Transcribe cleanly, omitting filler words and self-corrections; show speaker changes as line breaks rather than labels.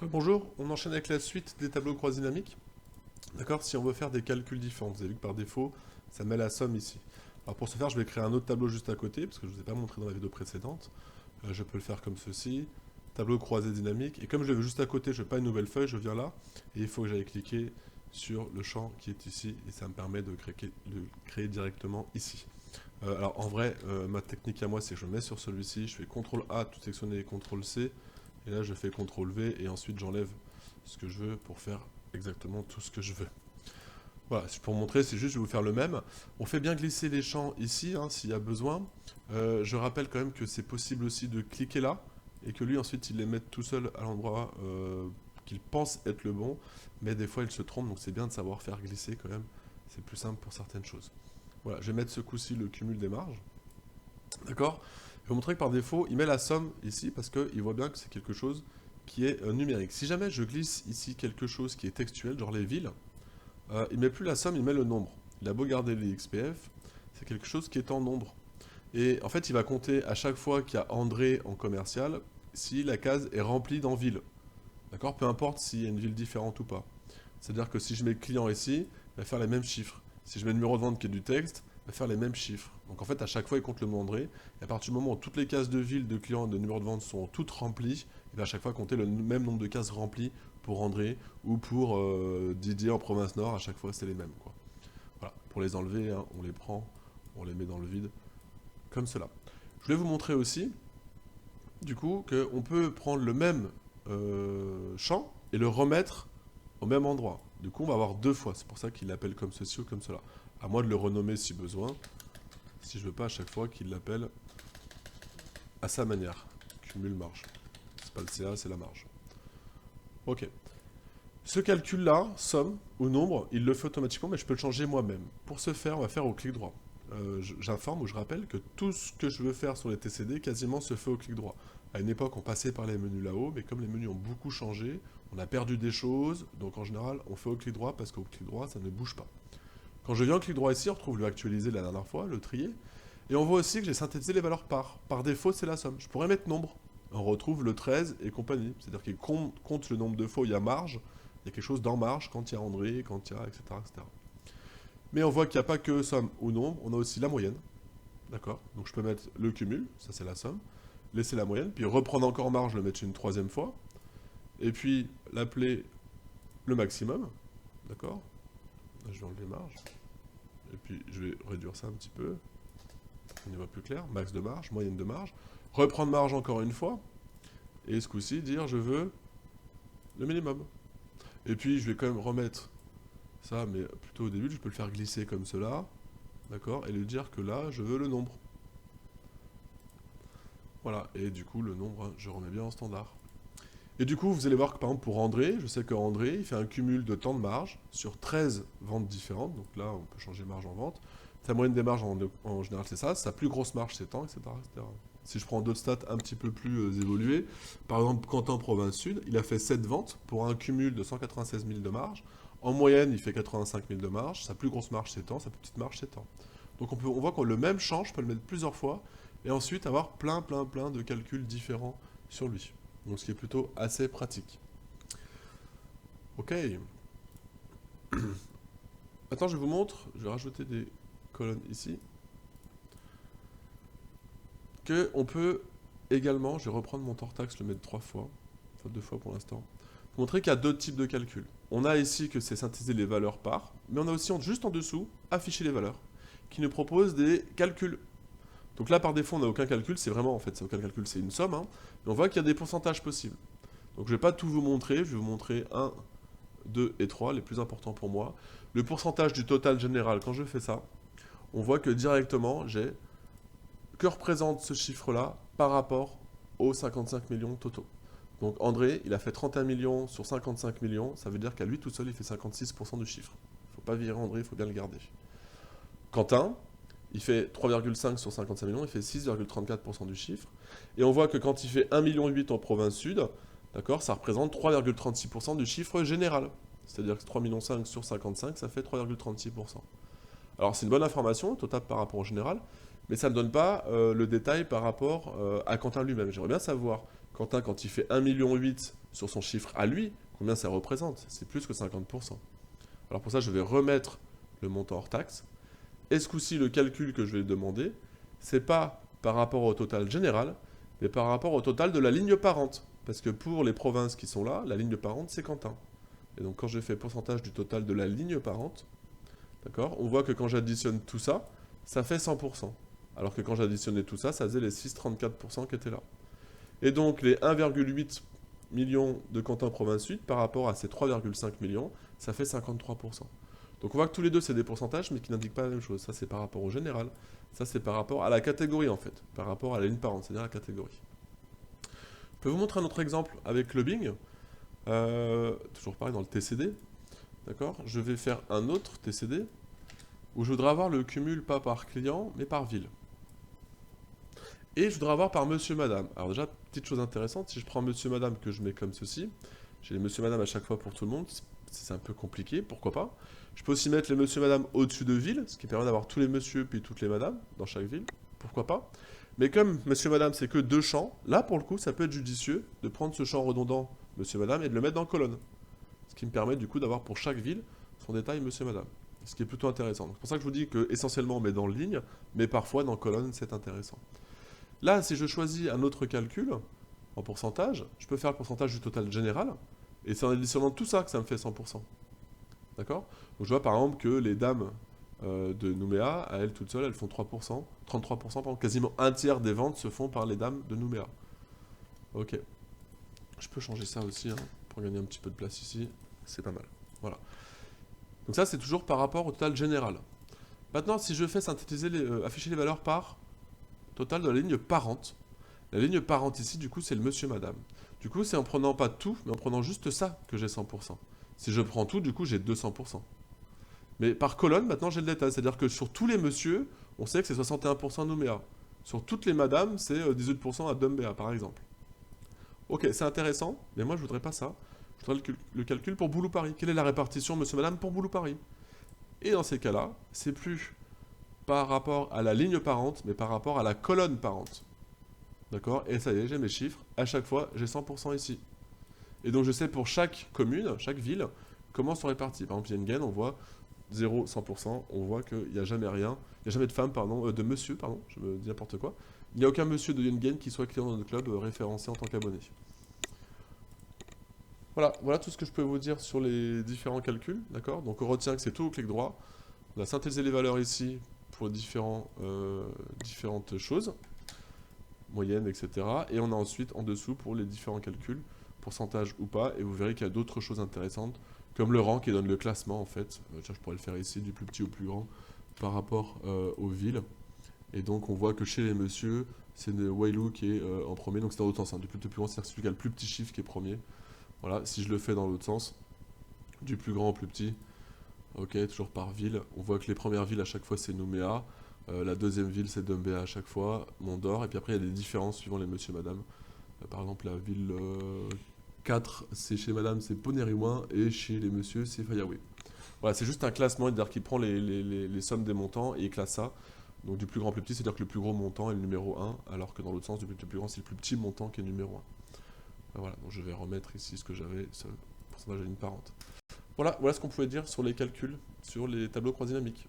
Bonjour, on enchaîne avec la suite des tableaux croisés dynamiques. D'accord, si on veut faire des calculs différents, vous avez vu que par défaut, ça met la somme ici. Alors pour ce faire, je vais créer un autre tableau juste à côté, parce que je ne vous ai pas montré dans la vidéo précédente. Je peux le faire comme ceci, tableau croisé dynamique. Et comme je le veux juste à côté, je n'ai pas une nouvelle feuille, je viens là, et il faut que j'aille cliquer sur le champ qui est ici, et ça me permet de créer directement ici. Alors en vrai, ma technique à moi, c'est que je mets sur celui-ci, je fais CTRL A, tout sectionné, et CTRL C, et là je fais CTRL V, et ensuite j'enlève ce que je veux pour faire exactement tout ce que je veux. Voilà, pour montrer, c'est juste, je vais vous faire le même. On fait bien glisser les champs ici, hein, s'il y a besoin. Je rappelle quand même que c'est possible aussi de cliquer là, et que lui ensuite il les mette tout seul à l'endroit qu'il pense être le bon, mais des fois il se trompe, donc c'est bien de savoir faire glisser quand même. C'est plus simple pour certaines choses. Voilà, je vais mettre ce coup-ci le cumul des marges. D'accord. Je vais vous montrer que par défaut, il met la somme ici parce qu'il voit bien que c'est quelque chose qui est numérique. Si jamais je glisse ici quelque chose qui est textuel, genre les villes, il ne met plus la somme, il met le nombre. Il a beau garder les XPF, c'est quelque chose qui est en nombre. Et en fait, il va compter à chaque fois qu'il y a André en commercial, si la case est remplie dans ville. D'accord. Peu importe s'il y a une ville différente ou pas. C'est-à-dire que si je mets client ici, il va faire les mêmes chiffres. Si je mets numéro de vente qui est du texte, il va faire les mêmes chiffres. Donc en fait, à chaque fois, il compte le mot André. Et à partir du moment où toutes les cases de ville, de client, de numéro de vente sont toutes remplies, il va à chaque fois compter le même nombre de cases remplies pour André ou pour Didier en province nord. À chaque fois, c'est les mêmes, quoi. Voilà. Pour les enlever, hein, on les prend, on les met dans le vide, comme cela. Je voulais vous montrer aussi, du coup, qu'on peut prendre le même champ et le remettre au même endroit. Du coup, on va avoir deux fois. C'est pour ça qu'il l'appelle comme ceci ou comme cela. À moi de le renommer si besoin. Si je veux pas à chaque fois qu'il l'appelle à sa manière. Cumul marge. C'est pas le CA, c'est la marge. Ok. Ce calcul-là, somme ou nombre, il le fait automatiquement, mais je peux le changer moi-même. Pour ce faire, on va faire au clic droit. J'informe ou je rappelle que tout ce que je veux faire sur les TCD quasiment se fait au clic droit. À une époque, on passait par les menus là-haut, mais comme les menus ont beaucoup changé, on a perdu des choses, donc en général, on fait au clic droit parce qu'au clic droit, ça ne bouge pas. Quand je viens au clic droit ici, on retrouve le actualisé la dernière fois, le trier, et on voit aussi que j'ai synthétisé les valeurs par. Par défaut, c'est la somme. Je pourrais mettre nombre. On retrouve le 13 et compagnie. C'est-à-dire qu'il compte le nombre de fois où il y a marge, il y a quelque chose dans marge quand il y a André, quand il y a, etc., etc. Mais on voit qu'il n'y a pas que somme ou nombre, on a aussi la moyenne. D'accord. Donc je peux mettre le cumul, ça c'est la somme, laisser la moyenne, puis reprendre encore marge, le mettre une troisième fois, et puis l'appeler le maximum. D'accord. Là, je vais enlever marge. Et puis je vais réduire ça un petit peu. On y voit plus clair. Max de marge, moyenne de marge. Reprendre marge encore une fois. Et ce coup-ci, dire je veux le minimum. Et puis je vais quand même remettre ça, mais plutôt au début, je peux le faire glisser comme cela. D'accord. Et lui dire que là, je veux le nombre. Voilà. Et du coup, le nombre, je remets bien en standard. Et du coup, vous allez voir que par exemple pour André, je sais que André, il fait un cumul de temps de marge sur 13 ventes différentes. Donc là, on peut changer marge en vente. Sa moyenne des marges en général, c'est ça. Sa plus grosse marge, c'est temps, etc., etc. Si je prends d'autres stats un petit peu plus évoluées, par exemple, Quentin Province Sud, il a fait 7 ventes pour un cumul de 196 000 de marge. En moyenne, il fait 85 000 de marge. Sa plus grosse marge, c'est temps. Sa plus petite marge, c'est temps. Donc on voit que le même champ, je peux le mettre plusieurs fois et ensuite avoir plein de calculs différents sur lui. Donc ce qui est plutôt assez pratique. Ok. Maintenant je vous montre, je vais rajouter des colonnes ici, que on peut également, je vais reprendre mon Tortax, le mettre 3 fois, enfin 2 fois pour l'instant, pour montrer qu'il y a d'autres types de calculs. On a ici que c'est synthétiser les valeurs par, mais on a aussi juste en dessous, afficher les valeurs, qui nous propose des calculs. Donc là par défaut on n'a aucun calcul, c'est vraiment en fait, c'est aucun calcul, c'est une somme, hein, et on voit qu'il y a des pourcentages possibles. Donc je ne vais pas tout vous montrer, je vais vous montrer 1, 2 et 3, les plus importants pour moi. Le pourcentage du total général, quand je fais ça, on voit que directement, j'ai que représente ce chiffre-là par rapport aux 55 millions totaux. Donc André, il a fait 31 millions sur 55 millions, ça veut dire qu'à lui tout seul, il fait 56% du chiffre. Il ne faut pas virer André, il faut bien le garder. Quentin, il fait 3,5 sur 55 millions, il fait 6,34% du chiffre. Et on voit que quand il fait 1,8 million en province sud, d'accord, ça représente 3,36% du chiffre général. C'est-à-dire que 3,5 millions sur 55, ça fait 3,36%. Alors c'est une bonne information, total par rapport au général, mais ça ne donne pas le détail par rapport à Quentin lui-même. J'aimerais bien savoir, Quentin, quand il fait 1,8 million sur son chiffre à lui, combien ça représente. C'est plus que 50%. Alors pour ça, je vais remettre le montant hors taxe. Et ce coup-ci, le calcul que je vais demander, c'est pas par rapport au total général, mais par rapport au total de la ligne parente. Parce que pour les provinces qui sont là, la ligne parente, c'est Quentin. Et donc quand je fais pourcentage du total de la ligne parente, d'accord, on voit que quand j'additionne tout ça, ça fait 100%. Alors que quand j'additionnais tout ça, ça faisait les 6,34% qui étaient là. Et donc les 1,8 millions de Quentin province 8 par rapport à ces 3,5 millions, ça fait 53%. Donc on voit que tous les deux c'est des pourcentages mais qui n'indiquent pas la même chose. Ça c'est par rapport au général, ça c'est par rapport à la catégorie en fait, par rapport à la ligne parente, c'est-à-dire la catégorie. Je peux vous montrer un autre exemple avec le Bing, toujours pareil dans le TCD, d'accord. Je vais faire un autre TCD où je voudrais avoir le cumul pas par client mais par ville. Et je voudrais avoir par monsieur, madame. Alors déjà, petite chose intéressante, si je prends monsieur, madame que je mets comme ceci, j'ai les monsieur, madame à chaque fois pour tout le monde, c'est un peu compliqué, pourquoi pas. Je peux aussi mettre les monsieur, madame au-dessus de ville, ce qui permet d'avoir tous les monsieur puis toutes les madames dans chaque ville, pourquoi pas. Mais comme monsieur, madame, c'est que deux champs, là pour le coup, ça peut être judicieux de prendre ce champ redondant monsieur, madame et de le mettre dans colonne. Ce qui me permet du coup d'avoir pour chaque ville son détail monsieur, madame. Ce qui est plutôt intéressant. C'est pour ça que je vous dis que essentiellement on met dans ligne, mais parfois dans colonne c'est intéressant. Là, si je choisis un autre calcul, en pourcentage, je peux faire le pourcentage du total général, et c'est en additionnant tout ça que ça me fait 100%. D'accord? Donc je vois par exemple que les dames de Nouméa, à elles toutes seules, elles font 3%, 33%, pardon, quasiment un tiers des ventes se font par les dames de Nouméa. Ok. Je peux changer ça aussi, hein, pour gagner un petit peu de place ici, c'est pas mal. Voilà. Donc ça, c'est toujours par rapport au total général. Maintenant, si je fais synthétiser afficher les valeurs par total de la ligne parente. La ligne parente ici, du coup, c'est le monsieur, madame. Du coup, c'est en prenant pas tout, mais en prenant juste ça que j'ai 100%. Si je prends tout, du coup, j'ai 200%. Mais par colonne, maintenant, j'ai le détail. C'est-à-dire que sur tous les monsieur, on sait que c'est 61% Nouméa. Sur toutes les madames, c'est 18% à Dumbéa, par exemple. Ok, c'est intéressant, mais moi, je voudrais pas ça. Je voudrais le calcul pour Boulou-Paris. Quelle est la répartition, monsieur, madame, pour Boulou-Paris? Et dans ces cas-là, c'est plus par rapport à la ligne parente, mais par rapport à la colonne parente. D'accord? Et ça y est, j'ai mes chiffres. À chaque fois, j'ai 100% ici. Et donc, je sais pour chaque commune, chaque ville, comment sont répartis. Par exemple, Yengen, on voit 0, 100%. On voit qu'il n'y a jamais rien. Il n'y a jamais de femme, pardon, de monsieur, pardon, je me dis n'importe quoi. Il n'y a aucun monsieur de Yengen qui soit client dans notre club référencé en tant qu'abonné. Voilà tout ce que je peux vous dire sur les différents calculs. D'accord? Donc, on retient que c'est tout au clic droit. On a synthétisé les valeurs ici pour différentes choses, moyenne, etc. Et on a ensuite en dessous pour les différents calculs, pourcentage ou pas, et vous verrez qu'il y a d'autres choses intéressantes, comme le rang qui donne le classement en fait. Tiens, je pourrais le faire ici, du plus petit au plus grand, par rapport aux villes. Et donc on voit que chez les messieurs, c'est Wailou qui est en premier, donc c'est dans l'autre sens, hein, du plus petit au plus grand, c'est-à-dire celui qui a le plus petit chiffre qui est premier. Voilà, si je le fais dans l'autre sens, du plus grand au plus petit, ok, toujours par ville. On voit que les premières villes à chaque fois c'est Nouméa. La deuxième ville c'est Dumbéa à chaque fois, Mondor. Et puis après il y a des différences suivant les monsieur madame. Par exemple la ville 4 c'est chez madame c'est Ponériouin et chez les messieurs c'est Fayaoué. Voilà, c'est juste un classement, c'est-à-dire qu'il prend les sommes des montants et il classe ça. Donc du plus grand au plus petit, c'est-à-dire que le plus gros montant est le numéro 1, alors que dans l'autre sens, du plus petit au plus grand, c'est le plus petit montant qui est le numéro 1. Voilà, donc je vais remettre ici ce que j'avais, ce pourcentage de ligne parente. Voilà ce qu'on pouvait dire sur les calculs, sur les tableaux croix dynamiques.